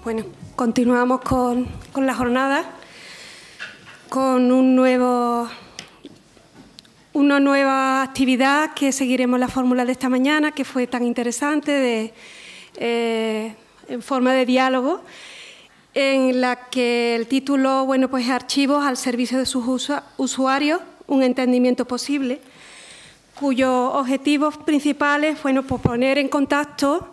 Bueno, continuamos con la jornada, con una nueva actividad que seguiremos la fórmula de esta mañana, que fue tan interesante, en forma de diálogo, en la que el título, bueno, pues archivos al servicio de sus usuarios, un entendimiento posible, cuyos objetivos principales, bueno, pues poner en contacto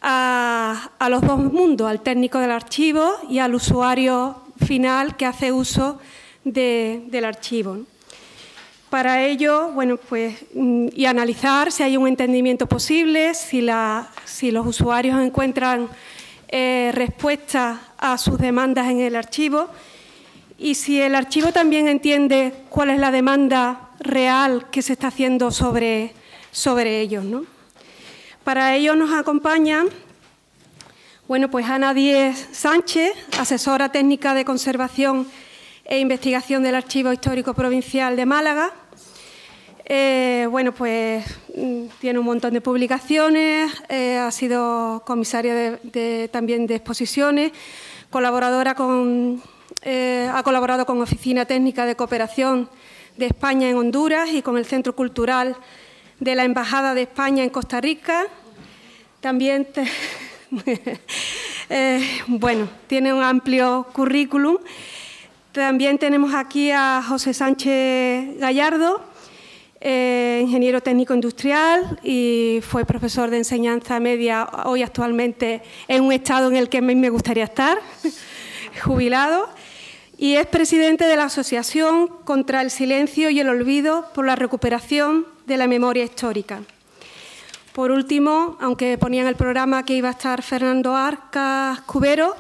a los dos mundos, al técnico del archivo y al usuario final que hace uso del archivo. Para ello, bueno, pues, y analizar si hay un entendimiento posible, si los usuarios encuentran respuestas a sus demandas en el archivo y si el archivo también entiende cuál es la demanda real que se está haciendo sobre ellos, ¿no? Para ello nos acompaña, bueno, pues Ana Díez Sánchez, asesora técnica de conservación e investigación del Archivo Histórico Provincial de Málaga. Bueno, pues tiene un montón de publicaciones, ha sido comisaria también de exposiciones, ha colaborado con Oficina Técnica de Cooperación de España en Honduras y con el Centro Cultural de la Embajada de España en Costa Rica. También bueno, tiene un amplio currículum. También tenemos aquí a José Sánchez Gallardo, ingeniero técnico industrial y fue profesor de enseñanza media, hoy actualmente en un estado en el que me gustaría estar, jubilado. Y es presidente de la Asociación contra el Silencio y el Olvido por la Recuperación de la Memoria Histórica. Por último, aunque ponía en el programa que iba a estar Fernando Arcas Cubero,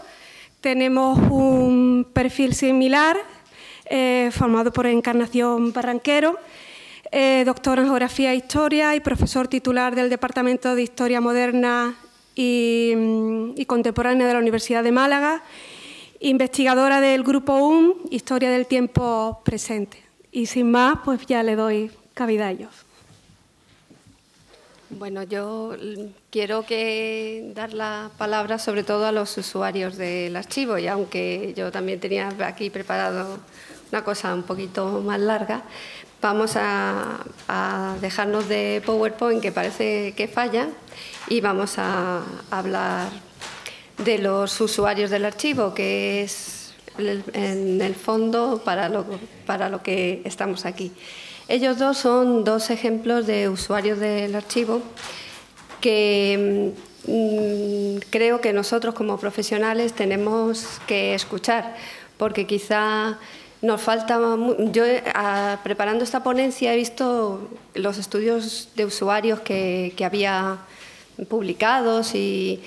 tenemos un perfil similar, formado por Encarnación Barranquero, doctor en Geografía e Historia y profesor titular del Departamento de Historia Moderna y Contemporánea de la Universidad de Málaga, investigadora del Grupo UM, Historia del Tiempo Presente. Y sin más, pues ya le doy cabida a ellos. Bueno, yo quiero dar la palabra sobre todo a los usuarios del archivo, y aunque yo también tenía aquí preparado una cosa un poquito más larga, vamos a dejarnos de PowerPoint, que parece que falla, y vamos a hablar de los usuarios del archivo, que es en el fondo para lo que estamos aquí. Ellos dos son dos ejemplos de usuarios del archivo que creo que nosotros como profesionales tenemos que escuchar, porque quizá nos falta. Yo, preparando esta ponencia, he visto los estudios de usuarios que había publicados y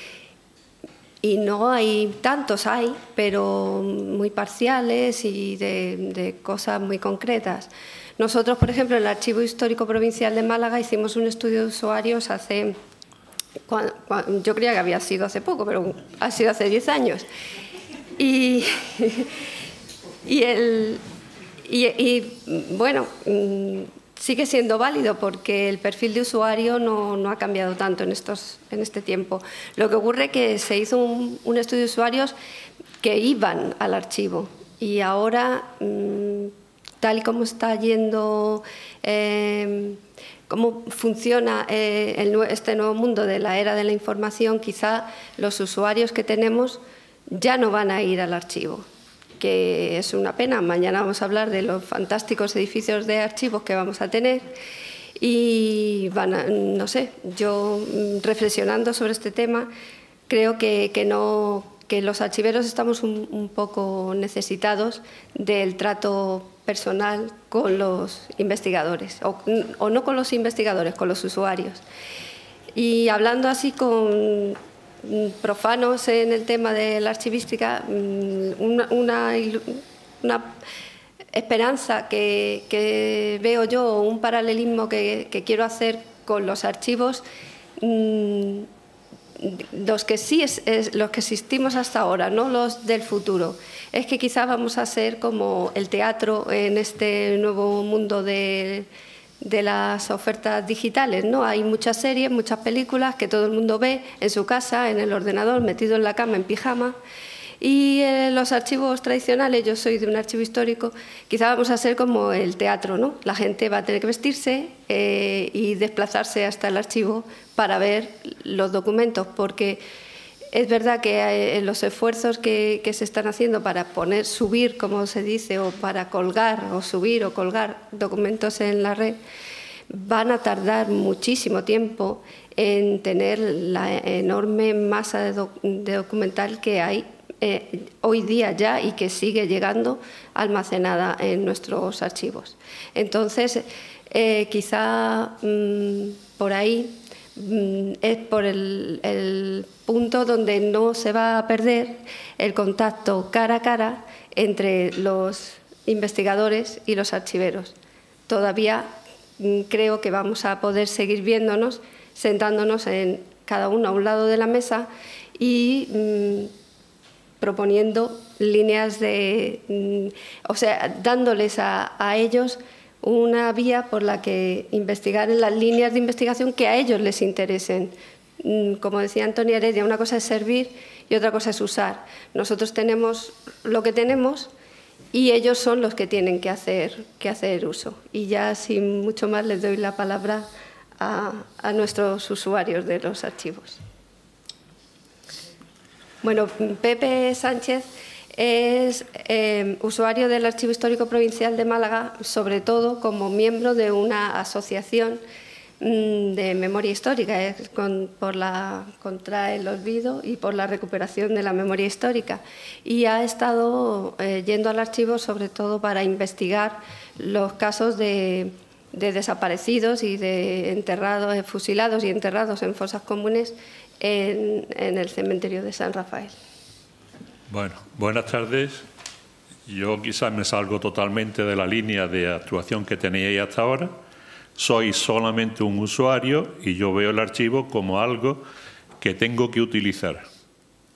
no hay tantos, pero muy parciales y de cosas muy concretas. Nosotros, por ejemplo, en el Archivo Histórico Provincial de Málaga hicimos un estudio de usuarios yo creía que había sido hace poco, pero ha sido hace 10 años. Bueno, sigue siendo válido porque el perfil de usuario no ha cambiado tanto en este tiempo. Lo que ocurre es que se hizo un estudio de usuarios que iban al archivo y ahora, tal y como está yendo, cómo funciona este nuevo mundo de la era de la información, quizá los usuarios que tenemos ya no van a ir al archivo, que es una pena. Mañana vamos a hablar de los fantásticos edificios de archivos que vamos a tener y no sé, yo reflexionando sobre este tema creo que los archiveros estamos un poco necesitados del trato personal con los investigadores, o no con los investigadores, con los usuarios. Y hablando así con profanos en el tema de la archivística, una esperanza que veo yo, un paralelismo que quiero hacer con los archivos, los que existimos hasta ahora, no los del futuro, es que quizá vamos a ser como el teatro en este nuevo mundo de de las ofertas digitales, ¿no? Hay muchas series, muchas películas que todo el mundo ve en su casa, en el ordenador, metido en la cama, en pijama. Y los archivos tradicionales, yo soy de un archivo histórico, quizá vamos a ser como el teatro, ¿no? La gente va a tener que vestirse y desplazarse hasta el archivo para ver los documentos, porque es verdad que los esfuerzos que se están haciendo para subir, como se dice, o para colgar, o subir o colgar documentos en la red, van a tardar muchísimo tiempo en tener la enorme masa de documental que hay hoy día ya y que sigue llegando almacenada en nuestros archivos. Entonces, quizá por ahí es por el punto donde no se va a perder el contacto cara a cara entre los investigadores y los archiveros. Todavía creo que vamos a poder seguir viéndonos, sentándonos en cada uno a un lado de la mesa y proponiendo líneas o sea, dándoles a ellos una vía por la que investigar en las líneas de investigación que a ellos les interesen. Como decía Antonia Heredia, una cosa es servir y otra cosa es usar. Nosotros tenemos lo que tenemos y ellos son los que tienen que hacer uso. Y ya sin mucho más les doy la palabra a nuestros usuarios de los archivos. Bueno, Pepe Sánchez es usuario del Archivo Histórico Provincial de Málaga, sobre todo como miembro de una asociación de memoria histórica contra el olvido y por la recuperación de la memoria histórica. Y ha estado yendo al archivo sobre todo para investigar los casos de desaparecidos y de enterrados, fusilados y enterrados en fosas comunes en el cementerio de San Rafael. Bueno, buenas tardes. Yo quizás me salgo totalmente de la línea de actuación que teníais hasta ahora. Soy solamente un usuario y yo veo el archivo como algo que tengo que utilizar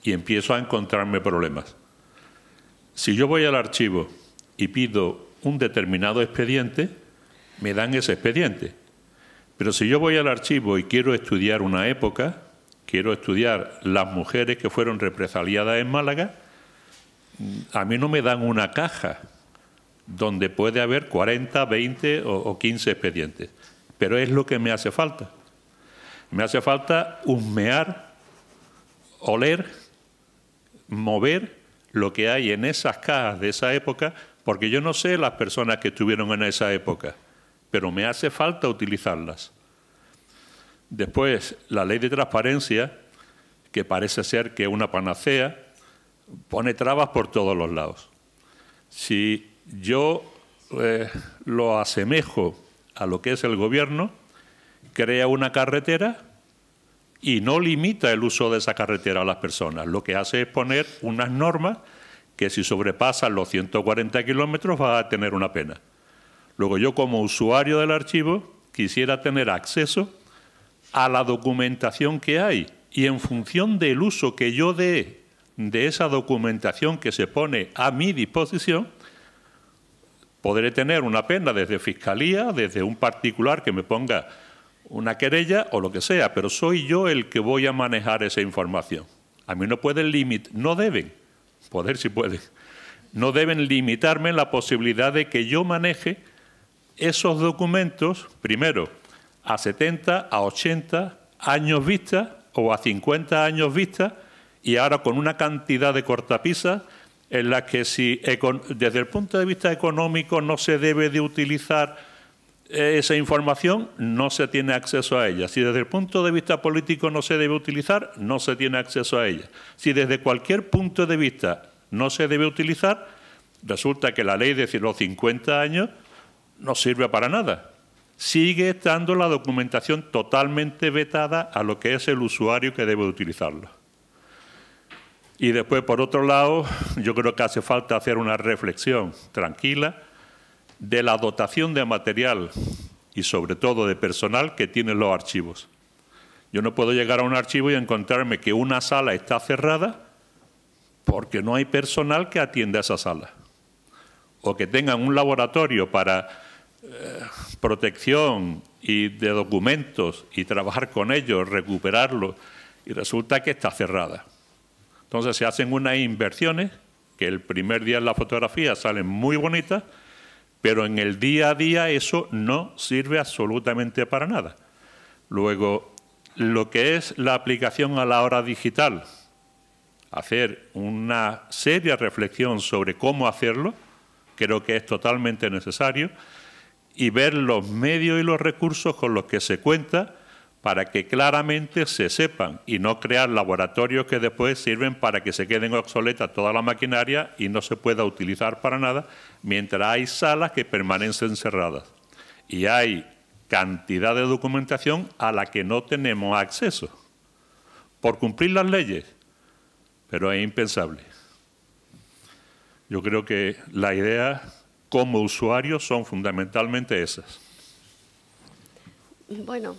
y empiezo a encontrarme problemas. Si yo voy al archivo y pido un determinado expediente, me dan ese expediente. Pero si yo voy al archivo y quiero estudiar una época, quiero estudiar las mujeres que fueron represaliadas en Málaga, a mí no me dan una caja donde puede haber 40, 20 o 15 expedientes. Pero es lo que me hace falta. Me hace falta husmear, oler, mover lo que hay en esas cajas de esa época, porque yo no sé las personas que estuvieron en esa época, pero me hace falta utilizarlas. Después, la ley de transparencia, que parece ser que es una panacea, pone trabas por todos los lados. Si yo lo asemejo a lo que es el gobierno, crea una carretera y no limita el uso de esa carretera a las personas. Lo que hace es poner unas normas que si sobrepasan los 140 kilómetros va a tener una pena. Luego yo como usuario del archivo quisiera tener acceso a la documentación que hay y en función del uso que yo dé de esa documentación que se pone a mi disposición, podré tener una pena desde Fiscalía, desde un particular que me ponga una querella o lo que sea, pero soy yo el que voy a manejar esa información. A mí no pueden limitar, no deben, poder si pueden, no deben limitarme en la posibilidad de que yo maneje esos documentos, primero, a 70, a 80 años vista o a 50 años vista, y ahora con una cantidad de cortapisas en la que si desde el punto de vista económico no se debe de utilizar esa información, no se tiene acceso a ella. Si desde el punto de vista político no se debe utilizar, no se tiene acceso a ella. Si desde cualquier punto de vista no se debe utilizar, resulta que la ley de los 50 años no sirve para nada. Sigue estando la documentación totalmente vetada a lo que es el usuario que debe utilizarlo. Y después, por otro lado, yo creo que hace falta hacer una reflexión tranquila de la dotación de material y, sobre todo, de personal que tienen los archivos. Yo no puedo llegar a un archivo y encontrarme que una sala está cerrada porque no hay personal que atienda esa sala. O que tengan un laboratorio para protección y de documentos y trabajar con ellos, recuperarlos, y resulta que está cerrada. Entonces se hacen unas inversiones que el primer día en la fotografía salen muy bonitas, pero en el día a día eso no sirve absolutamente para nada. Luego, lo que es la aplicación a la hora digital, hacer una seria reflexión sobre cómo hacerlo, creo que es totalmente necesario, y ver los medios y los recursos con los que se cuenta para que claramente se sepan y no crear laboratorios que después sirven para que se queden obsoletas toda la maquinaria y no se pueda utilizar para nada, mientras hay salas que permanecen cerradas. Y hay cantidad de documentación a la que no tenemos acceso por cumplir las leyes, pero es impensable. Yo creo que las ideas como usuarios son fundamentalmente esas. Bueno,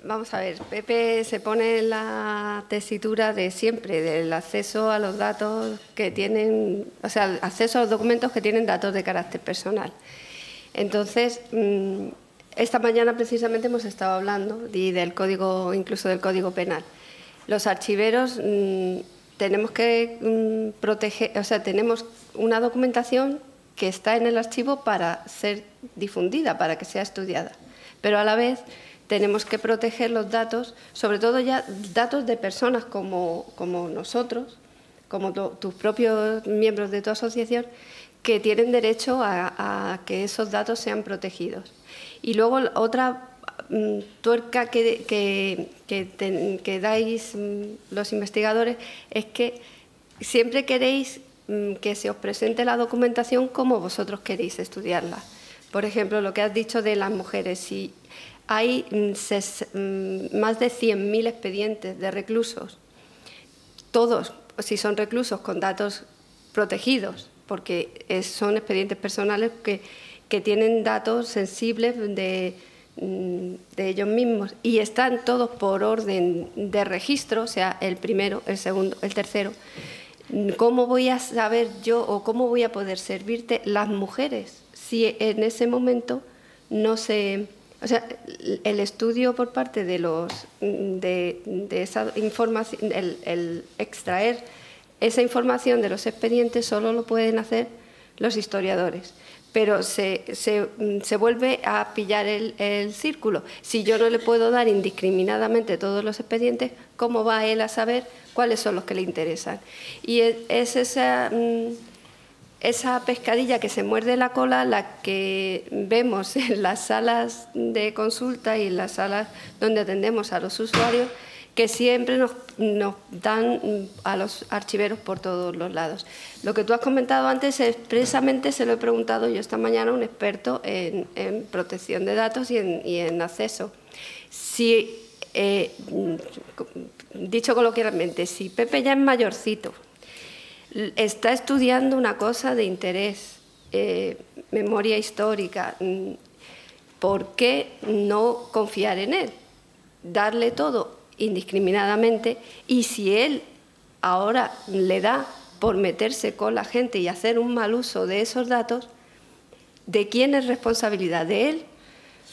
vamos a ver, Pepe se pone en la tesitura de siempre, del acceso a los datos que tienen, o sea, acceso a los documentos que tienen datos de carácter personal. Entonces, esta mañana precisamente hemos estado hablando del código, incluso del Código Penal. Los archiveros tenemos que proteger, o sea, tenemos una documentación que está en el archivo para ser difundida, para que sea estudiada, pero a la vez tenemos que proteger los datos, sobre todo ya datos de personas como nosotros, como tus propios miembros de tu asociación, que tienen derecho a que esos datos sean protegidos. Y luego otra tuerca que dais los investigadores es que siempre queréis que se os presente la documentación como vosotros queréis estudiarla. Por ejemplo, lo que has dicho de las mujeres, si hay más de 100.000 expedientes de reclusos, todos, si son reclusos, con datos protegidos, porque son expedientes personales que tienen datos sensibles de ellos mismos y están todos por orden de registro, o sea, el primero, el segundo, el tercero. ¿Cómo voy a saber yo o cómo voy a poder servirte las mujeres si en ese momento no se... O sea, el estudio por parte de esa información, el extraer esa información de los expedientes solo lo pueden hacer los historiadores. Pero se vuelve a pillar el círculo. Si yo no le puedo dar indiscriminadamente todos los expedientes, ¿cómo va él a saber cuáles son los que le interesan? Y es esa pescadilla que se muerde la cola la que vemos en las salas de consulta y en las salas donde atendemos a los usuarios, que siempre nos dan a los archiveros por todos los lados. Lo que tú has comentado antes, expresamente se lo he preguntado yo esta mañana a un experto en protección de datos y en acceso. Si, dicho coloquialmente, si Pepe ya es mayorcito, está estudiando una cosa de interés, memoria histórica, ¿por qué no confiar en él? Darle todo indiscriminadamente, y si él ahora le da por meterse con la gente y hacer un mal uso de esos datos, ¿de quién es responsabilidad? ¿De él?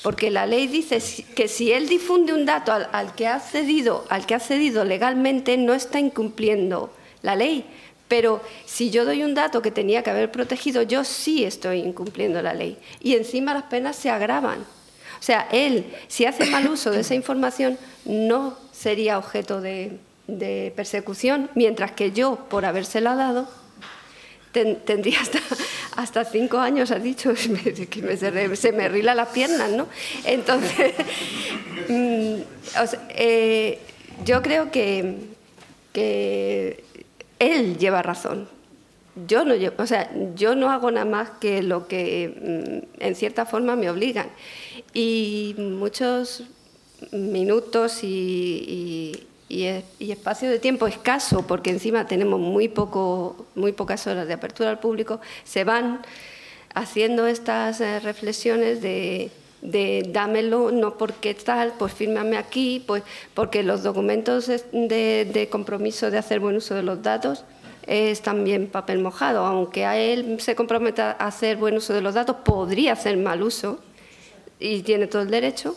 Porque la ley dice que si él difunde un dato al que ha accedido legalmente, no está incumpliendo la ley. Pero si yo doy un dato que tenía que haber protegido, yo sí estoy incumpliendo la ley. Y encima las penas se agravan. O sea, él, si hace mal uso de esa información, no sería objeto de persecución, mientras que yo, por habérsela dado, tendría hasta 5 años, has dicho, que se me rilan las piernas, ¿no? Entonces, yo creo que él lleva razón. Yo no hago nada más que lo que en cierta forma me obligan. Y muchos minutos y espacio de tiempo escaso, porque encima tenemos muy pocas horas de apertura al público, se van haciendo estas reflexiones de dámelo, no porque tal, pues fírmame aquí, pues porque los documentos de compromiso de hacer buen uso de los datos es también papel mojado. Aunque a él se comprometa a hacer buen uso de los datos, podría hacer mal uso y tiene todo el derecho,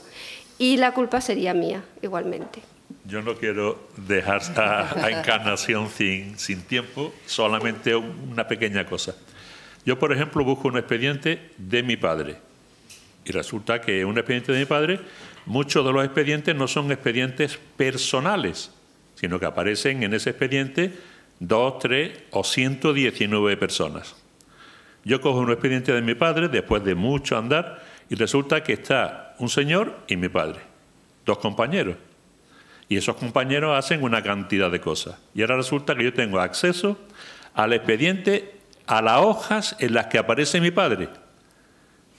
y la culpa sería mía igualmente. Yo no quiero dejar a Encarnación sin tiempo, solamente una pequeña cosa. Yo, por ejemplo, busco un expediente de mi padre y resulta que un expediente de mi padre, muchos de los expedientes no son expedientes personales, sino que aparecen en ese expediente 2, 3 o 119 personas. Yo cojo un expediente de mi padre después de mucho andar y resulta que está un señor y mi padre, 2 compañeros. Y esos compañeros hacen una cantidad de cosas. Y ahora resulta que yo tengo acceso al expediente, a las hojas en las que aparece mi padre.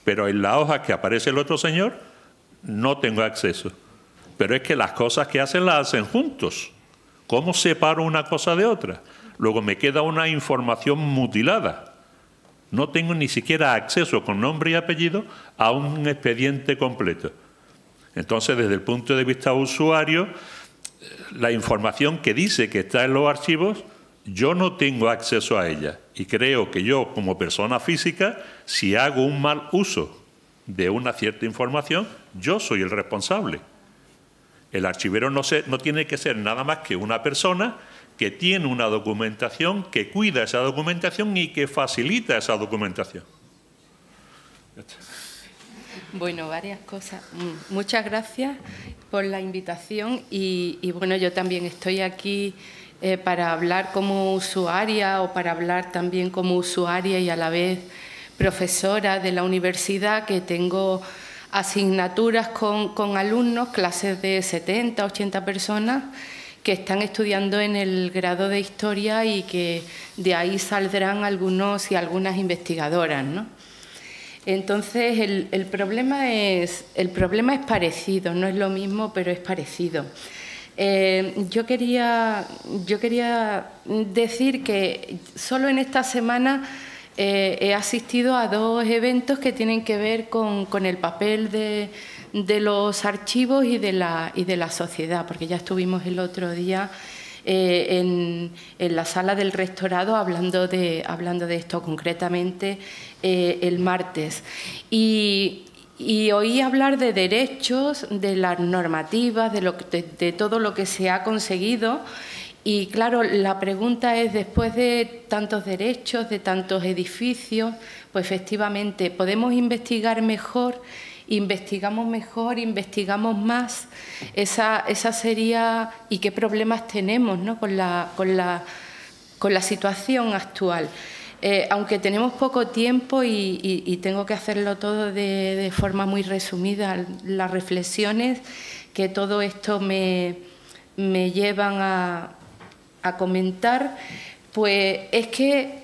Pero en las hojas que aparece el otro señor no tengo acceso. Pero es que las cosas que hacen las hacen juntos. ¿Cómo separo una cosa de otra? Luego me queda una información mutilada. No tengo ni siquiera acceso con nombre y apellido a un expediente completo. Entonces, desde el punto de vista usuario, la información que dice que está en los archivos, yo no tengo acceso a ella. Y creo que yo, como persona física, si hago un mal uso de una cierta información, yo soy el responsable. El archivero no tiene que ser nada más que una persona que tiene una documentación, que cuida esa documentación y que facilita esa documentación. Bueno, varias cosas. Muchas gracias por la invitación y bueno, yo también estoy aquí para hablar como usuaria o para hablar también como usuaria y a la vez profesora de la universidad, que tengo asignaturas con alumnos, clases de 70, 80 personas que están estudiando en el grado de Historia y que de ahí saldrán algunos y algunas investigadoras, ¿no? Entonces, el problema es parecido, no es lo mismo, pero es parecido. Yo quería decir que solo en esta semana he asistido a 2 eventos que tienen que ver con el papel de los archivos y de la sociedad, porque ya estuvimos el otro día en la sala del rectorado hablando de esto, concretamente el martes. Y oí hablar de derechos, de las normativas, de todo lo que se ha conseguido. Y claro, la pregunta es, después de tantos derechos, de tantos edificios, pues efectivamente, ¿podemos investigar mejor? ¿Investigamos mejor? ¿Investigamos más? Esa sería... ¿Y qué problemas tenemos, ¿no? con la situación actual? Aunque tenemos poco tiempo y tengo que hacerlo todo de forma muy resumida, las reflexiones que todo esto me llevan a comentar, pues es que,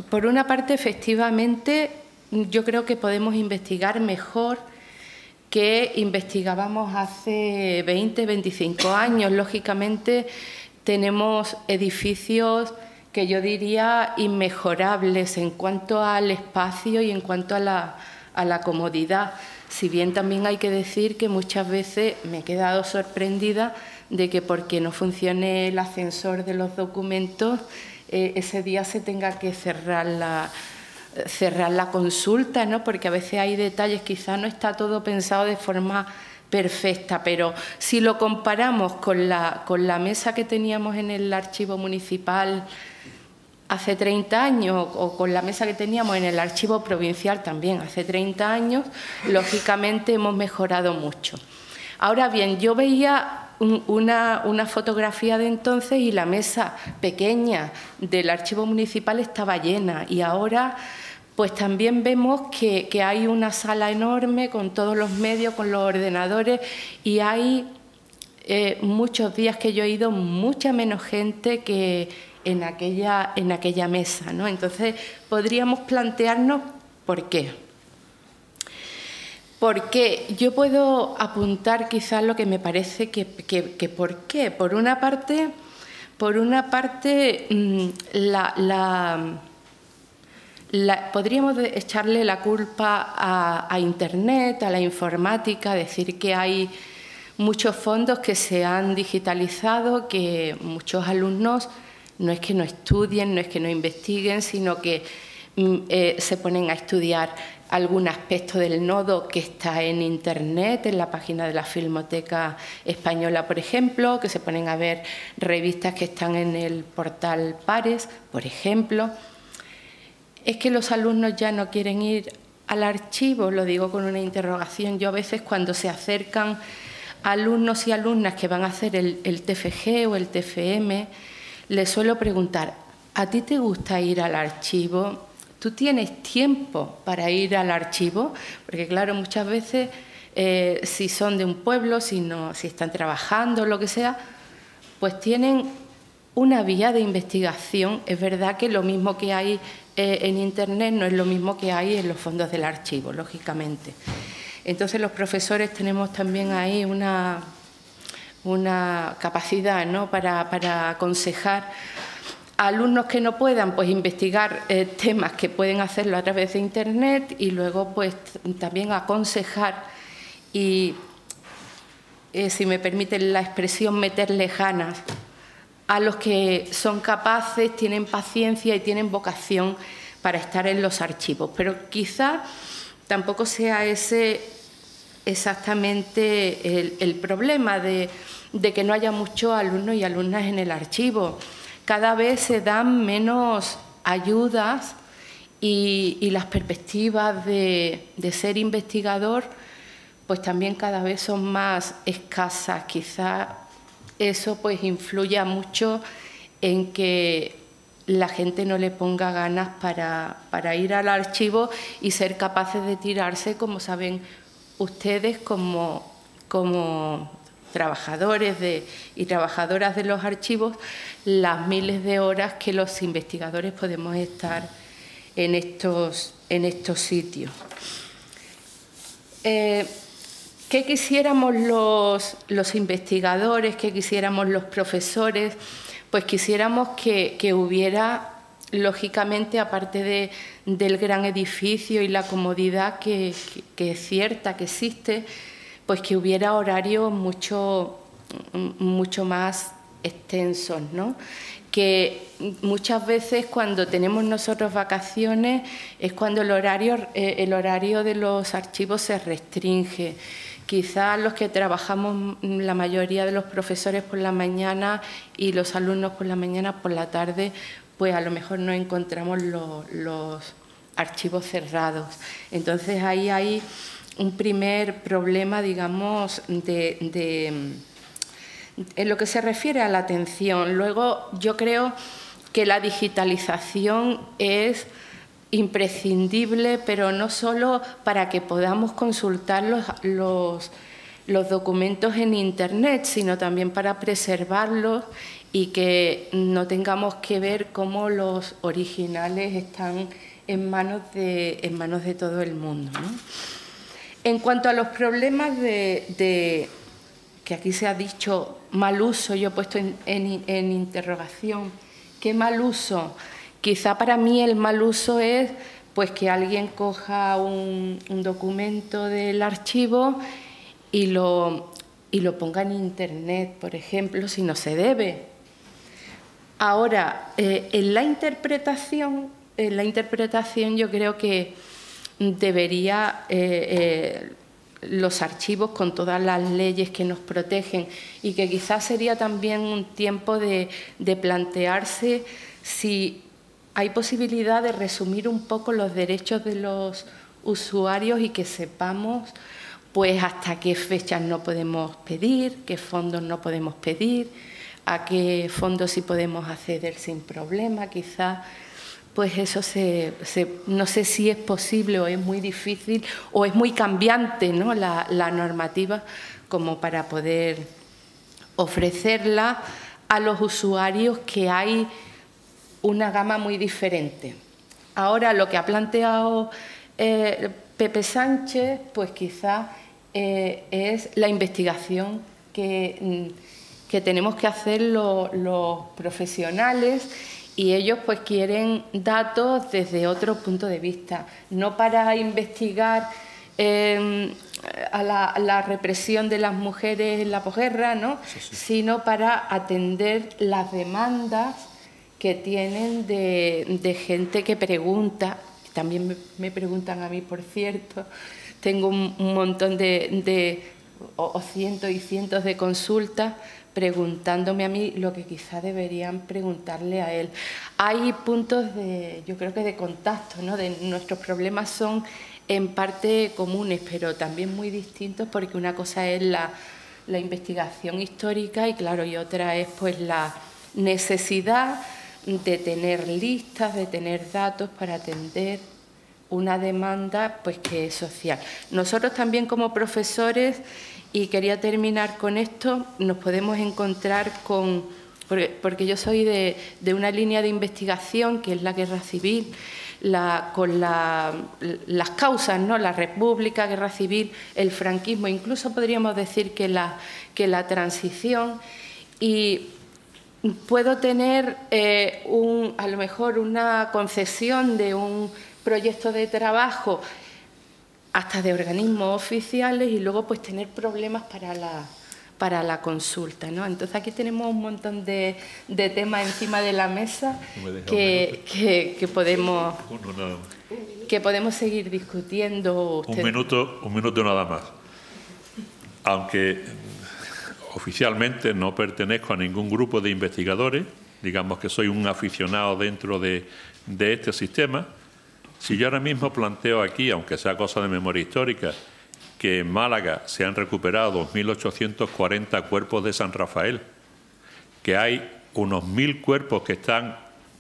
por una parte, efectivamente, yo creo que podemos investigar mejor que investigábamos hace 20, 25 años. Lógicamente, tenemos edificios que yo diría inmejorables en cuanto al espacio y en cuanto a la comodidad. Si bien también hay que decir que muchas veces me he quedado sorprendida de que porque no funcione el ascensor de los documentos, ese día se tenga que cerrar la consulta, ¿no? Porque a veces hay detalles, quizás no está todo pensado de forma perfecta, pero si lo comparamos con la mesa que teníamos en el archivo municipal hace 30 años o con la mesa que teníamos en el archivo provincial también hace 30 años, lógicamente hemos mejorado mucho. Ahora bien, yo veía una fotografía de entonces y la mesa pequeña del archivo municipal estaba llena, y ahora pues también vemos que hay una sala enorme con todos los medios, con los ordenadores, y hay muchos días que yo he ido mucha menos gente que en aquella mesa, ¿no? Entonces podríamos plantearnos por qué. Porque yo puedo apuntar quizás lo que me parece que por qué. Por una parte podríamos echarle la culpa a Internet, a la informática, decir que hay muchos fondos que se han digitalizado, que muchos alumnos no es que no estudien, no es que no investiguen, sino que se ponen a estudiar algún aspecto del nodo que está en Internet, en la página de la Filmoteca Española, por ejemplo, que se ponen a ver revistas que están en el portal Pares, por ejemplo. Es que los alumnos ya no quieren ir al archivo, lo digo con una interrogación. Yo a veces cuando se acercan alumnos y alumnas que van a hacer el TFG o el TFM, les suelo preguntar, ¿a ti te gusta ir al archivo? ¿Tú tienes tiempo para ir al archivo? Porque claro, muchas veces si son de un pueblo, si están trabajando, lo que sea, pues tienen una vía de investigación. Es verdad que lo mismo que hay en Internet no es lo mismo que hay en los fondos del archivo, lógicamente. Entonces los profesores tenemos también ahí una capacidad, ¿no?, para aconsejar a alumnos que no puedan pues investigar temas que pueden hacerlo a través de Internet, y luego pues también aconsejar y, si me permiten la expresión, meterle ganas a los que son capaces, tienen paciencia y tienen vocación para estar en los archivos. Pero quizá tampoco sea ese exactamente el problema de que no haya muchos alumnos y alumnas en el archivo. Cada vez se dan menos ayudas y las perspectivas de ser investigador pues también cada vez son más escasas. Quizá eso pues influya mucho en que la gente no le ponga ganas para ir al archivo y ser capaces de tirarse, como saben ustedes, como trabajadores y trabajadoras de los archivos, las miles de horas que los investigadores podemos estar en estos sitios. ¿Qué quisiéramos los investigadores, qué quisiéramos los profesores? Pues quisiéramos que hubiera, lógicamente, aparte del gran edificio y la comodidad que es cierta, que existe, pues que hubiera horarios mucho más extensos, ¿no? Que muchas veces cuando tenemos nosotros vacaciones es cuando el horario de los archivos se restringe. Quizás los que trabajamos, la mayoría de los profesores por la mañana y los alumnos por la mañana, por la tarde, pues a lo mejor no encontramos los archivos cerrados. Entonces ahí hay un primer problema, digamos, en lo que se refiere a la atención. Luego, yo creo que la digitalización es imprescindible, pero no solo para que podamos consultar los documentos en Internet, sino también para preservarlos y que no tengamos que ver cómo los originales están en manos de todo el mundo, ¿no? En cuanto a los problemas que aquí se ha dicho mal uso, yo he puesto en interrogación, ¿qué mal uso? Quizá para mí el mal uso es pues que alguien coja un documento del archivo y lo ponga en Internet, por ejemplo, si no se debe. Ahora, en la interpretación yo creo que debería los archivos, con todas las leyes que nos protegen, y que quizás sería también un tiempo de plantearse si hay posibilidad de resumir un poco los derechos de los usuarios y que sepamos pues hasta qué fechas no podemos pedir, qué fondos no podemos pedir, a qué fondos sí podemos acceder sin problema. Quizás pues eso no sé si es posible o es muy difícil o es muy cambiante, ¿no?, la normativa como para poder ofrecerla a los usuarios, que hay una gama muy diferente. Ahora, lo que ha planteado Pepe Sánchez, pues quizá es la investigación que tenemos que hacer los profesionales, y ellos pues quieren datos desde otro punto de vista, no para investigar a la represión de las mujeres en la posguerra, ¿no?, sino para atender las demandas que tienen de gente que pregunta, también me preguntan a mí, por cierto, tengo un montón o cientos y cientos de consultas preguntándome a mí lo que quizá deberían preguntarle a él. Hay puntos yo creo que de contacto, ¿no? Nuestros problemas son en parte comunes, pero también muy distintos, porque una cosa es la investigación histórica y, claro, y otra es pues la necesidad de tener listas, de tener datos para atender una demanda pues que es social. Nosotros también como profesores, y quería terminar con esto, nos podemos encontrar porque yo soy de una línea de investigación que es la guerra civil, con las causas, ¿no? La República, guerra civil, el franquismo, incluso podríamos decir que la transición, y puedo tener a lo mejor una concesión de un proyecto de trabajo hasta de organismos oficiales y luego pues tener problemas para la consulta, ¿no? Entonces aquí tenemos un montón de temas encima de la mesa que podemos seguir discutiendo. Un minuto nada más. Aunque oficialmente no pertenezco a ningún grupo de investigadores, digamos que soy un aficionado dentro de este sistema. Si yo ahora mismo planteo aquí, aunque sea cosa de memoria histórica, que en Málaga se han recuperado 2.840 cuerpos de San Rafael, que hay unos 1.000 cuerpos que están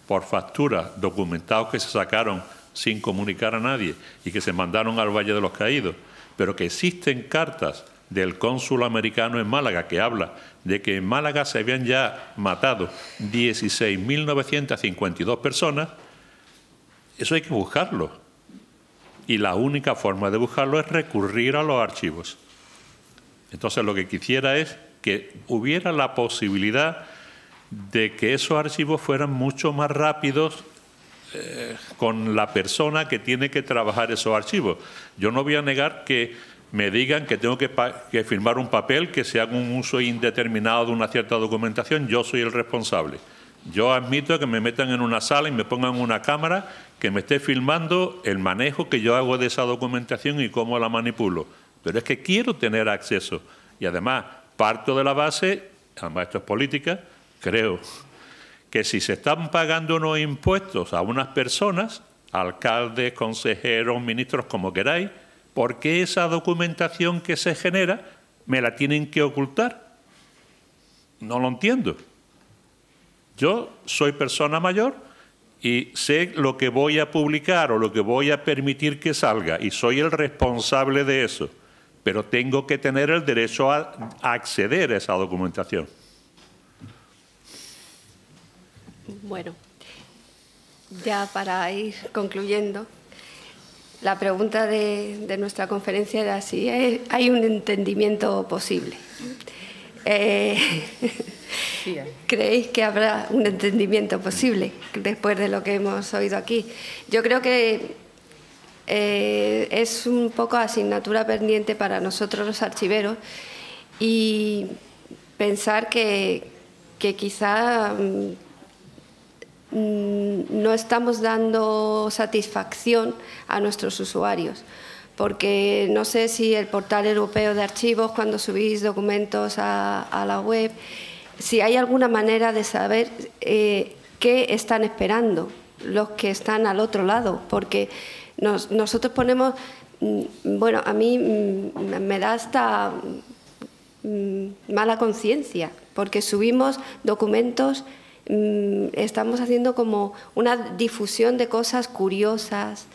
por factura documentados que se sacaron sin comunicar a nadie y que se mandaron al Valle de los Caídos, pero que existen cartas del cónsul americano en Málaga que habla de que en Málaga se habían ya matado 16.952 personas, eso hay que buscarlo. Y la única forma de buscarlo es recurrir a los archivos. Entonces, lo que quisiera es que hubiera la posibilidad de que esos archivos fueran mucho más rápidos con la persona que tiene que trabajar esos archivos. Yo no voy a negar que me digan que tengo que firmar un papel, que se haga un uso indeterminado de una cierta documentación. Yo soy el responsable. Yo admito que me metan en una sala y me pongan una cámara que me esté filmando el manejo que yo hago de esa documentación y cómo la manipulo. Pero es que quiero tener acceso. Y además, parto de la base, además esto es política, creo que si se están pagando unos impuestos a unas personas, alcaldes, consejeros, ministros, como queráis, ¿por qué esa documentación que se genera me la tienen que ocultar? No lo entiendo. Yo soy persona mayor y sé lo que voy a publicar o lo que voy a permitir que salga y soy el responsable de eso, pero tengo que tener el derecho a acceder a esa documentación. Bueno, ya para ir concluyendo, la pregunta de nuestra conferencia era si hay un entendimiento posible. ¿Creéis que habrá un entendimiento posible después de lo que hemos oído aquí? Yo creo que es un poco asignatura pendiente para nosotros los archiveros y pensar que quizá no estamos dando satisfacción a nuestros usuarios. Porque no sé si el portal europeo de archivos, cuando subís documentos a la web, si hay alguna manera de saber qué están esperando los que están al otro lado, porque nosotros ponemos, bueno, a mí me da hasta mala conciencia, porque subimos documentos, estamos haciendo como una difusión de cosas curiosas,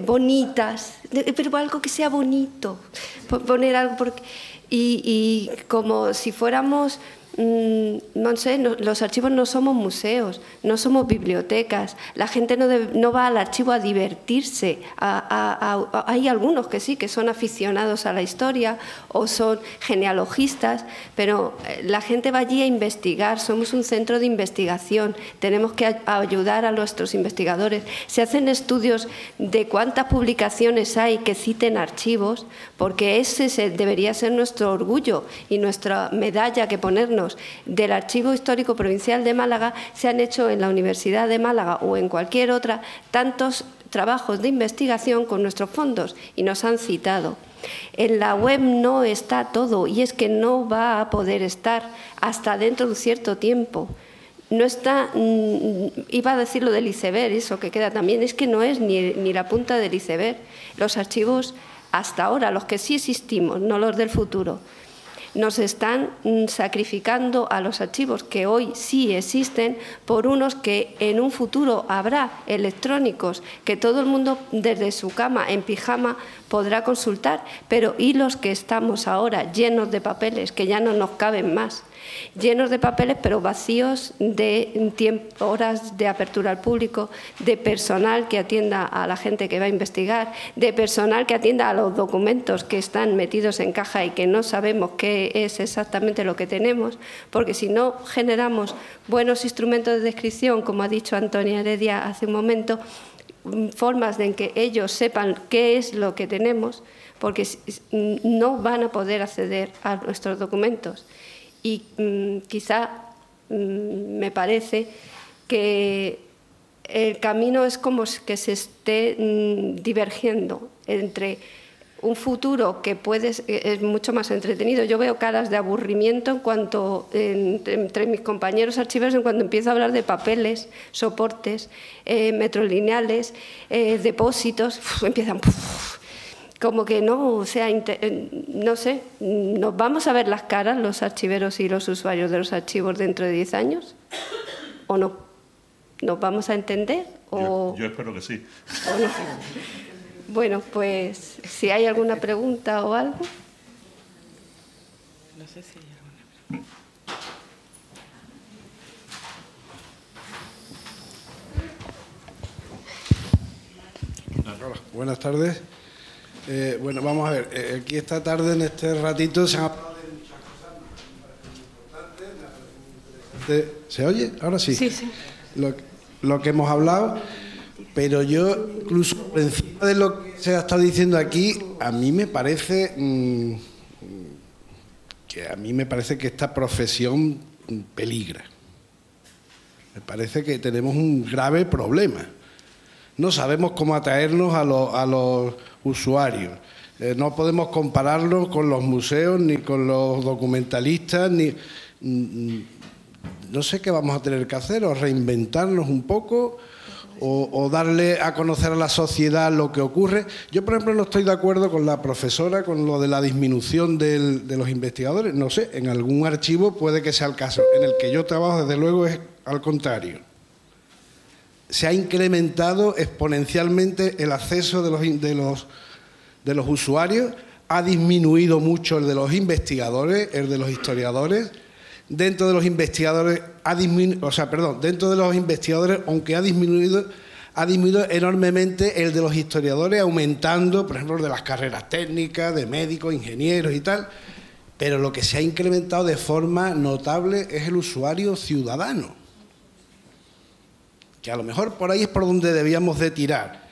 bonitas, pero algo que sea bonito, poner algo y como si fuéramos, no sé, los archivos no somos museos, no somos bibliotecas, la gente no va al archivo a divertirse, hay algunos que sí, que son aficionados a la historia o son genealogistas, pero la gente va allí a investigar, somos un centro de investigación, tenemos que ayudar a nuestros investigadores. Se hacen estudios de cuántas publicaciones hay que citen archivos, porque ese debería ser nuestro orgullo y nuestra medalla que ponernos. alumnos del Archivo Histórico Provincial de Málaga se han hecho en la Universidad de Málaga o en cualquier otra tantos trabajos de investigación con nuestros fondos y nos han citado. En la web no está todo y es que no va a poder estar hasta dentro de un cierto tiempo. No está, iba a decir lo del iceberg, eso que queda también, es que no es ni la punta del iceberg. Los archivos hasta ahora, los que sí existimos, no los del futuro, nos están sacrificando a los archivos que hoy sí existen por unos que en un futuro habrá electrónicos que todo el mundo desde su cama en pijama podrá consultar, pero y los que estamos ahora llenos de papeles que ya no nos caben más, llenos de papeles pero vacíos de horas de apertura al público, de personal que atienda a la gente que va a investigar, de personal que atienda a los documentos que están metidos en caja y que no sabemos qué es exactamente lo que tenemos, porque si no generamos buenos instrumentos de descripción, como ha dicho Antonia Heredia hace un momento, formas de en que ellos sepan qué es lo que tenemos, porque no van a poder acceder a nuestros documentos. Y quizá me parece que el camino es como que se esté divergiendo entre un futuro que es mucho más entretenido. Yo veo caras de aburrimiento en cuanto entre mis compañeros archiveros en cuanto empiezo a hablar de papeles, soportes, metrolineales, depósitos, empiezan como que no, o sea, no sé, ¿nos vamos a ver las caras los archiveros y los usuarios de los archivos dentro de 10 años? ¿O no? ¿Nos vamos a entender? ¿O yo espero que sí. ¿O no? Bueno, pues si hay alguna pregunta o algo. No sé si hay alguna pregunta. Hola, buenas tardes. Bueno, vamos a ver, aquí esta tarde, en este ratito, se han hablado de muchas cosas muy importantes. ¿Se oye? Ahora sí. Sí, sí. Lo que hemos hablado, pero yo, incluso por encima de lo que se ha estado diciendo aquí, a mí me parece que esta profesión peligra. Me parece que tenemos un grave problema. No sabemos cómo atraernos a los usuarios. No podemos compararlos con los museos, ni con los documentalistas, ni no sé qué vamos a tener que hacer, o reinventarnos un poco, o darle a conocer a la sociedad lo que ocurre. Yo, por ejemplo, no estoy de acuerdo con la profesora con lo de la disminución de los investigadores. No sé, en algún archivo puede que sea el caso. En el que yo trabajo, desde luego, es al contrario. Se ha incrementado exponencialmente el acceso de los usuarios, ha disminuido mucho el de los investigadores, el de los historiadores. Dentro de los investigadores, aunque ha disminuido enormemente el de los historiadores, aumentando, por ejemplo, el de las carreras técnicas, de médicos, ingenieros y tal. Pero lo que se ha incrementado de forma notable es el usuario ciudadano, que a lo mejor por ahí es por donde debíamos de tirar.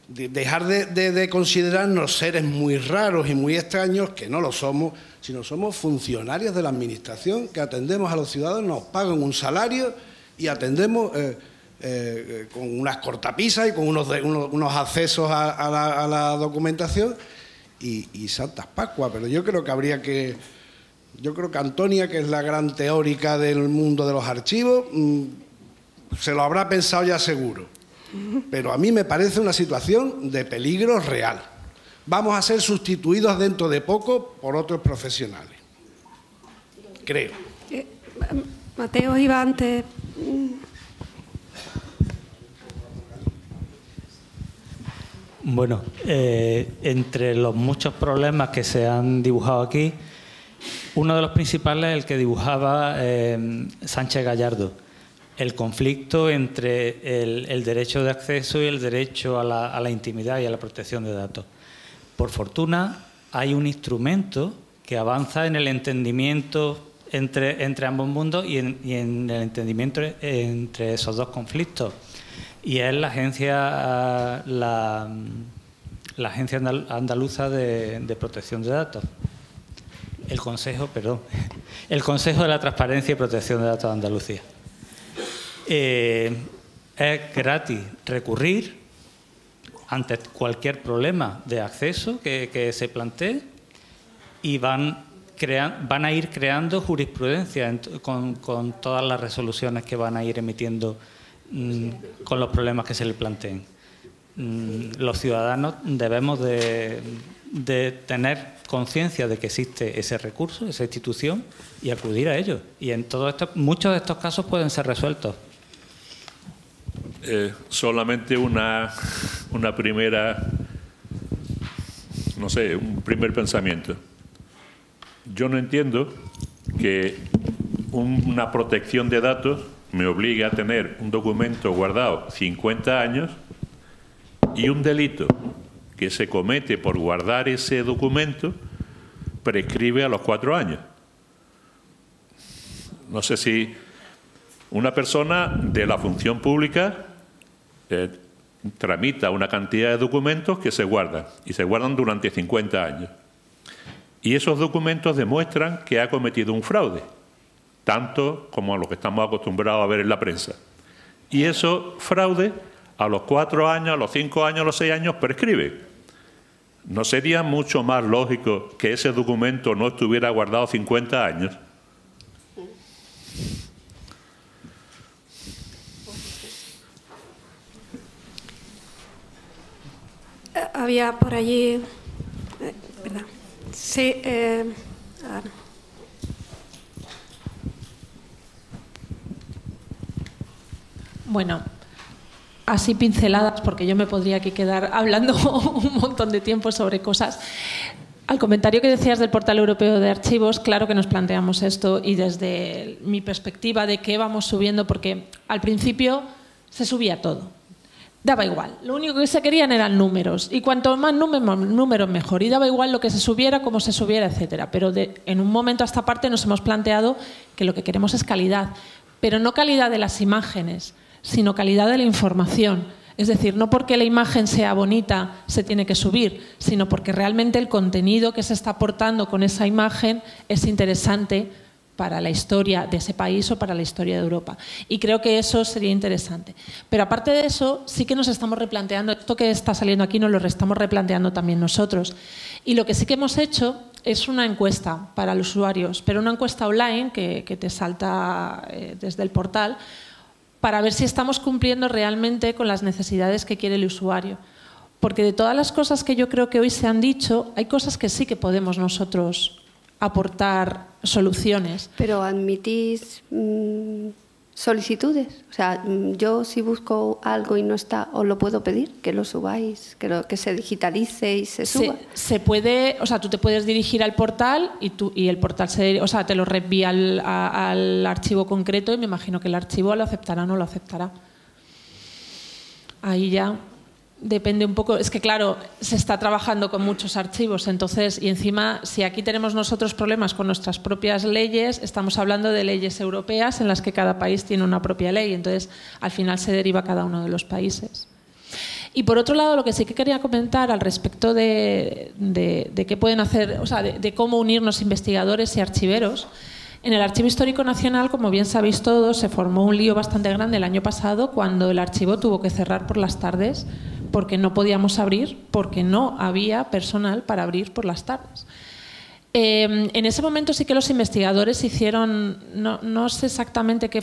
Dejar de considerarnos seres muy raros y muy extraños, que no lo somos, sino somos funcionarios de la Administración que atendemos a los ciudadanos, nos pagan un salario y atendemos con unas cortapisas y con unos accesos a la documentación y Santas Pascuas. Pero yo creo que Antonia, que es la gran teórica del mundo de los archivos, se lo habrá pensado ya seguro. Pero a mí me parece una situación de peligro real. Vamos a ser sustituidos dentro de poco por otros profesionales, creo. Mateo iba antes. Bueno, entre los muchos problemas que se han dibujado aquí, uno de los principales es el que dibujaba Sánchez Gallardo. El conflicto entre el derecho de acceso y el derecho a la intimidad y a la protección de datos. Por fortuna, hay un instrumento que avanza en el entendimiento entre ambos mundos y en el entendimiento entre esos dos conflictos. Y es la Agencia Andaluza de Protección de Datos. El Consejo, perdón. El Consejo de la Transparencia y Protección de Datos de Andalucía. Es gratis recurrir ante cualquier problema de acceso que se plantee y van a ir creando jurisprudencia con todas las resoluciones que van a ir emitiendo con los problemas que se le planteen. Los ciudadanos debemos de tener conciencia de que existe ese recurso, esa institución, y acudir a ello. Y en muchos de estos casos pueden ser resueltos. Solamente una primera, no sé, un primer pensamiento. Yo no entiendo que una protección de datos me obligue a tener un documento guardado 50 años y un delito que se comete por guardar ese documento prescribe a los 4 años. No sé si una persona de la función pública tramita una cantidad de documentos que se guardan, y se guardan durante 50 años. Y esos documentos demuestran que ha cometido un fraude, tanto como a lo que estamos acostumbrados a ver en la prensa. Y esos fraudes a los 4 años, a los 5 años, a los 6 años prescribe. ¿No sería mucho más lógico que ese documento no estuviera guardado 50 años? Había por allí... ¿verdad? Sí, Bueno, así pinceladas, porque yo me podría aquí quedar hablando un montón de tiempo sobre cosas. Al comentario que decías del Portal Europeo de Archivos, claro que nos planteamos esto, y desde mi perspectiva de qué vamos subiendo, porque al principio se subía todo. Daba igual, lo único que se querían eran números, y cuanto más números mejor, y daba igual lo que se subiera, cómo se subiera, etcétera. Pero en un momento a esta parte nos hemos planteado que lo que queremos es calidad, pero no calidad de las imágenes, sino calidad de la información. Es decir, no porque la imagen sea bonita se tiene que subir, sino porque realmente el contenido que se está aportando con esa imagen es interesante para la historia de ese país o para la historia de Europa. Y creo que eso sería interesante. Pero aparte de eso, sí que nos estamos replanteando, esto que está saliendo aquí nos lo estamos replanteando también nosotros. Y lo que sí que hemos hecho es una encuesta para los usuarios, pero una encuesta online que te salta desde el portal, para ver si estamos cumpliendo realmente con las necesidades que quiere el usuario. Porque de todas las cosas que yo creo que hoy se han dicho, hay cosas que sí que podemos nosotros aportar soluciones. Pero admitís solicitudes. O sea, yo si busco algo y no está, os lo puedo pedir, que lo subáis, que se digitalice y se suba. Se puede, o sea, tú te puedes dirigir al portal y el portal te lo reenvía al archivo concreto, y me imagino que el archivo lo aceptará o no lo aceptará. Ahí ya depende un poco. Es que claro, se está trabajando con muchos archivos, entonces, y encima, si aquí tenemos nosotros problemas con nuestras propias leyes, estamos hablando de leyes europeas en las que cada país tiene una propia ley, entonces al final se deriva a cada uno de los países. Y por otro lado, lo que sí que quería comentar al respecto de qué pueden hacer, o sea, de cómo unirnos investigadores y archiveros. En el Archivo Histórico Nacional, como bien sabéis todos, se formó un lío bastante grande el año pasado cuando el archivo tuvo que cerrar por las tardes porque no podíamos abrir, porque no había personal para abrir por las tardes. En ese momento sí que los investigadores hicieron, no sé exactamente qué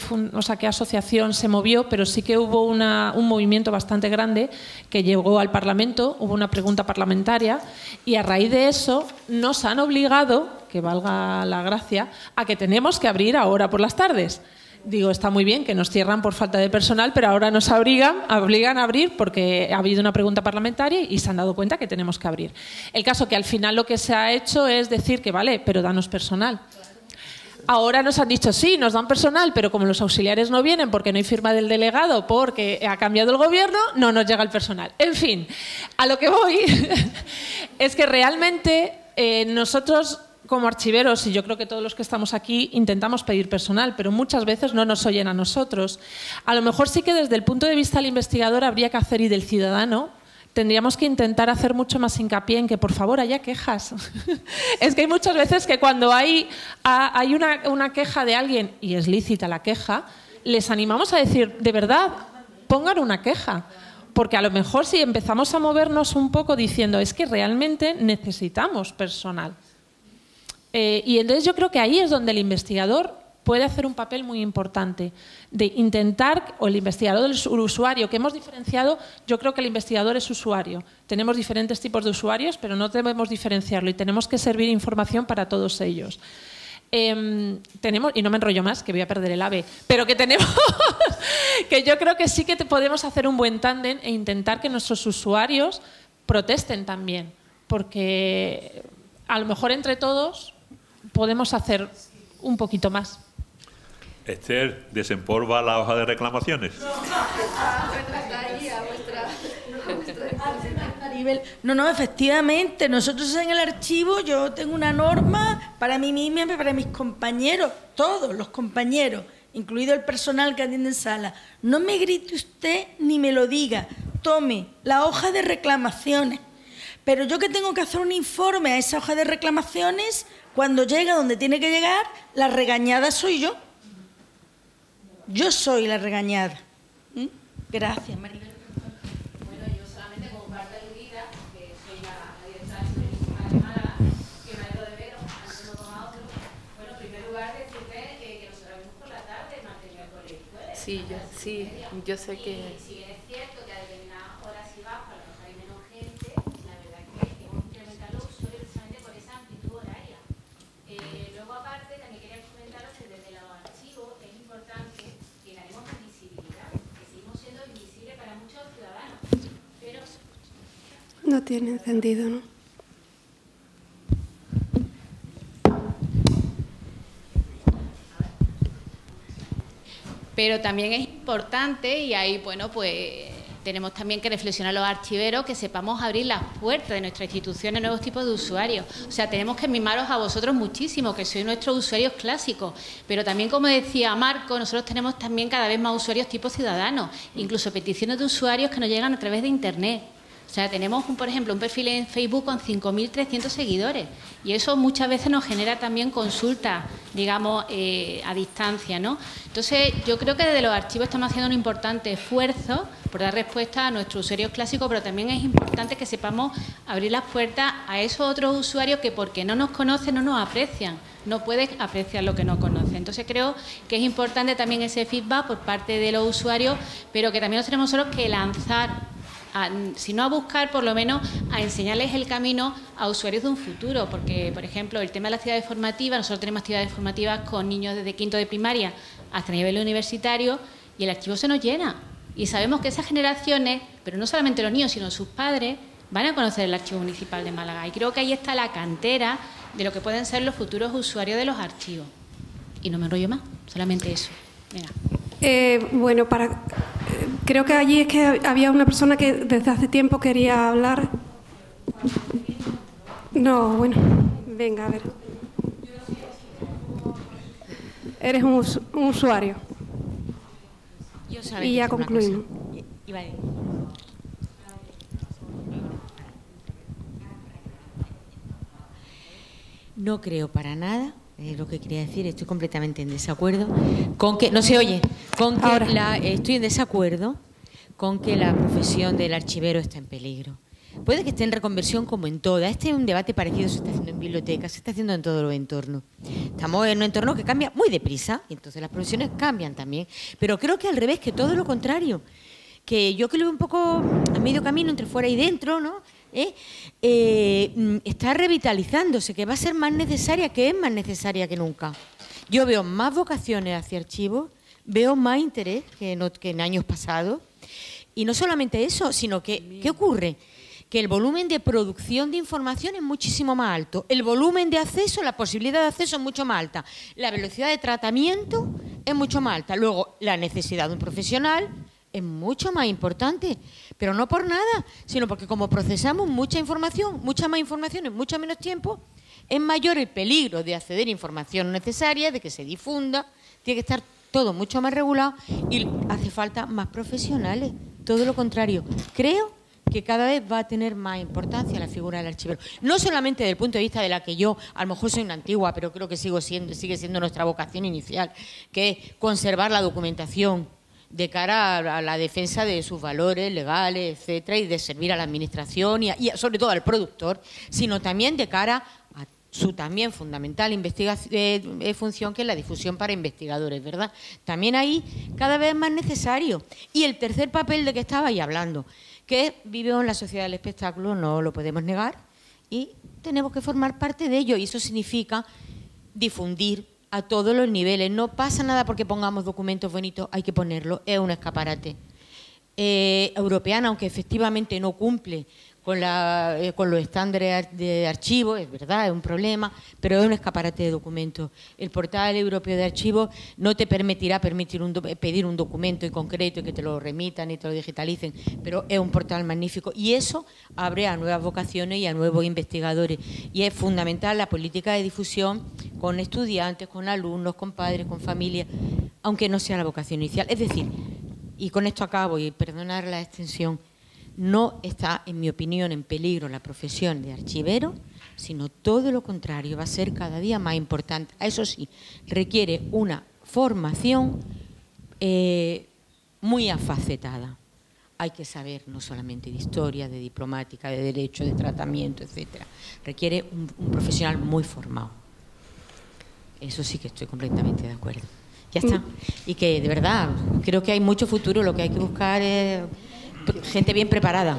asociación se movió, pero sí que hubo un movimiento bastante grande que llegó al Parlamento, hubo una pregunta parlamentaria, y a raíz de eso nos han obligado, que valga la gracia, a que tenemos que abrir ahora por las tardes. Digo, está muy bien que nos cierran por falta de personal, pero ahora nos obligan a abrir porque ha habido una pregunta parlamentaria y se han dado cuenta que tenemos que abrir. El caso que al final lo que se ha hecho es decir que vale, pero danos personal. Ahora nos han dicho sí, nos dan personal, pero como los auxiliares no vienen porque no hay firma del delegado, porque ha cambiado el gobierno, no nos llega el personal. En fin, a lo que voy es que realmente nosotros, como archiveros, y yo creo que todos los que estamos aquí, intentamos pedir personal, pero muchas veces no nos oyen a nosotros. A lo mejor sí que desde el punto de vista del investigador habría que hacer, y del ciudadano, tendríamos que intentar hacer mucho más hincapié en que, por favor, haya quejas. Es que hay muchas veces que cuando hay una queja de alguien, y es lícita la queja, les animamos a decir, de verdad, pongan una queja. Porque a lo mejor si empezamos a movernos un poco diciendo, es que realmente necesitamos personal. Y entonces yo creo que ahí es donde el investigador puede hacer un papel muy importante, de intentar, o el investigador del usuario, que hemos diferenciado, yo creo que el investigador es usuario. Tenemos diferentes tipos de usuarios, pero no debemos diferenciarlo y tenemos que servir información para todos ellos. Tenemos, y no me enrollo más, que voy a perder el ave, pero que tenemos, que yo creo que sí que podemos hacer un buen tándem e intentar que nuestros usuarios protesten también, porque a lo mejor entre todos podemos hacer un poquito más. Esther, ¿desempolva la hoja de reclamaciones? No, efectivamente, nosotros en el archivo yo tengo una norma para mí misma y para mis compañeros, todos los compañeros, incluido el personal que atiende en sala. No me grite usted ni me lo diga, tome la hoja de reclamaciones. Pero yo que tengo que hacer un informe a esa hoja de reclamaciones, cuando llega donde tiene que llegar, la regañada soy yo. Yo soy la regañada. Gracias, Maribel. Bueno, yo solamente como parte aludida, que soy la directora de Turismo de Málaga, que me alegro de veros, antes no toma otro. Bueno, en primer lugar, decirte que nosotros vimos por la tarde material por el jueves. Sí, yo sé que... Si bien es cierto que a determinadas horas y bajo, a lo mejor hay menos gente, la verdad es que hemos incrementado los usuarios precisamente por esa amplitud horaria. Luego, aparte, también quería comentaros que desde los archivos es importante que ganemos visibilidad, que seguimos siendo invisibles para muchos ciudadanos. Pero... No tiene encendido, ¿no? Pero también es importante, y ahí, bueno, pues tenemos también que reflexionar los archiveros, que sepamos abrir las puertas de nuestra institución a nuevos tipos de usuarios. O sea, tenemos que mimaros a vosotros muchísimo, que sois nuestros usuarios clásicos. Pero también, como decía Marco, nosotros tenemos también cada vez más usuarios tipo ciudadanos, incluso peticiones de usuarios que nos llegan a través de Internet. O sea, tenemos, por ejemplo, un perfil en Facebook con 5.300 seguidores y eso muchas veces nos genera también consultas, digamos, a distancia, ¿no? Entonces, yo creo que desde los archivos estamos haciendo un importante esfuerzo por dar respuesta a nuestros usuarios clásicos, pero también es importante que sepamos abrir las puertas a esos otros usuarios que, porque no nos conocen, no nos aprecian. No puedes apreciar lo que no conoces. Entonces, creo que es importante también ese feedback por parte de los usuarios, pero que también nos tenemos nosotros que lanzar, si no a buscar, por lo menos a enseñarles el camino a usuarios de un futuro, porque, por ejemplo, el tema de las actividades formativas, nosotros tenemos actividades formativas con niños desde quinto de primaria hasta nivel universitario y el archivo se nos llena. Y sabemos que esas generaciones, pero no solamente los niños, sino sus padres, van a conocer el Archivo Municipal de Málaga. Y creo que ahí está la cantera de lo que pueden ser los futuros usuarios de los archivos. Y no me enrollo más, solamente eso. Venga. Bueno, creo que allí es que había una persona que desde hace tiempo quería hablar. No, bueno, venga, a ver. Eres un usuario. Y ya concluimos. No creo para nada, es lo que quería decir, estoy completamente en desacuerdo con que, no se oye, con que estoy en desacuerdo con que la profesión del archivero está en peligro. Puede que esté en reconversión como en toda. Este es un debate parecido, se está haciendo en bibliotecas, se está haciendo en todos los entornos. Estamos en un entorno que cambia muy deprisa, y entonces las profesiones cambian también. Pero creo que al revés, que todo lo contrario. Que yo que lo veo un poco a medio camino entre fuera y dentro, ¿no? Está revitalizándose, que va a ser más necesaria, que es más necesaria que nunca. Yo veo más vocaciones hacia archivos, veo más interés que en años pasados. Y no solamente eso, sino que, ¿qué ocurre? Que el volumen de producción de información es muchísimo más alto, el volumen de acceso, la posibilidad de acceso es mucho más alta, la velocidad de tratamiento es mucho más alta, luego la necesidad de un profesional es mucho más importante, pero no por nada, sino porque como procesamos mucha información, mucha más información en mucho menos tiempo, es mayor el peligro de acceder a información necesaria, de que se difunda, tiene que estar todo mucho más regulado y hace falta más profesionales, todo lo contrario. Creo que cada vez va a tener más importancia la figura del archivero. No solamente desde el punto de vista de la que yo, a lo mejor soy una antigua, pero creo que sigue siendo nuestra vocación inicial, que es conservar la documentación de cara a la defensa de sus valores legales, etcétera, y de servir a la administración y sobre todo al productor, sino también de cara a su también fundamental función, que es la difusión para investigadores, ¿verdad? También ahí cada vez más necesario. Y el tercer papel de que estabais hablando, que vivimos en la sociedad del espectáculo, no lo podemos negar, y tenemos que formar parte de ello, y eso significa difundir a todos los niveles. No pasa nada porque pongamos documentos bonitos, hay que ponerlo, es un escaparate. Europeana, aunque efectivamente no cumple con los estándares de archivo, es verdad, es un problema, pero es un escaparate de documentos. El portal europeo de archivos no te permitirá pedir un documento en concreto y que te lo remitan y te lo digitalicen, pero es un portal magnífico y eso abre a nuevas vocaciones y a nuevos investigadores. Y es fundamental la política de difusión con estudiantes, con alumnos, con padres, con familias, aunque no sea la vocación inicial. Es decir, y con esto acabo, y perdonar la extensión, no está, en mi opinión, en peligro la profesión de archivero, sino todo lo contrario, va a ser cada día más importante. Eso sí, requiere una formación muy afacetada. Hay que saber no solamente de historia, de diplomática, de derecho, de tratamiento, etcétera. Requiere un profesional muy formado. Eso sí que estoy completamente de acuerdo. Ya está. Y que, de verdad, creo que hay mucho futuro. Lo que hay que buscar es gente bien preparada.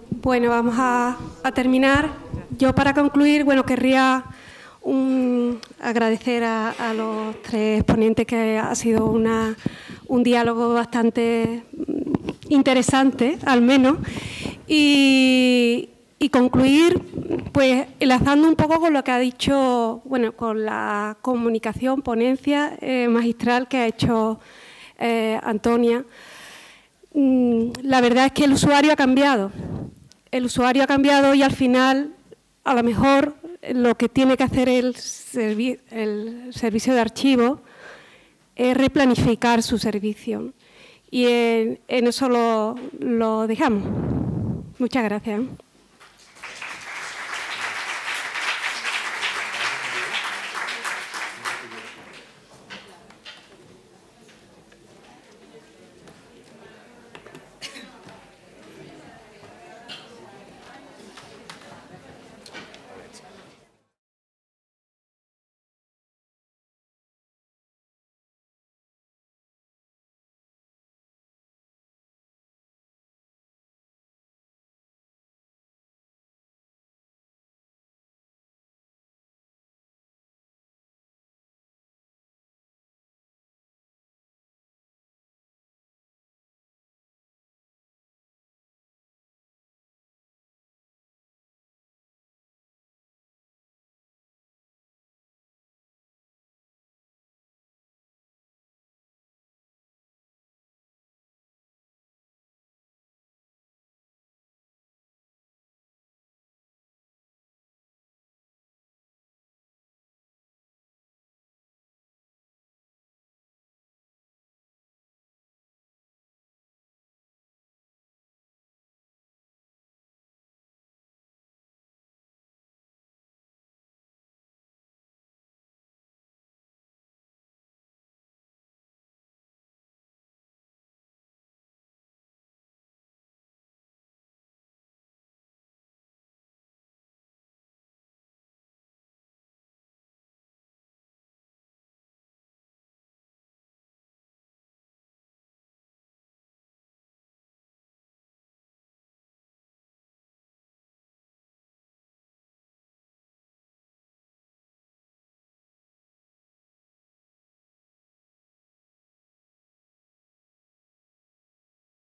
Bueno, vamos a terminar. Yo, para concluir, bueno, querría agradecer a los tres ponentes, que ha sido un diálogo bastante interesante, al menos, y concluir pues enlazando un poco con lo que ha dicho, bueno, con la comunicación, ponencia magistral que ha hecho Antonia. La verdad es que el usuario ha cambiado. El usuario ha cambiado y al final, a lo mejor, lo que tiene que hacer el servicio de archivo es replanificar su servicio. Y en eso lo dejamos. Muchas gracias.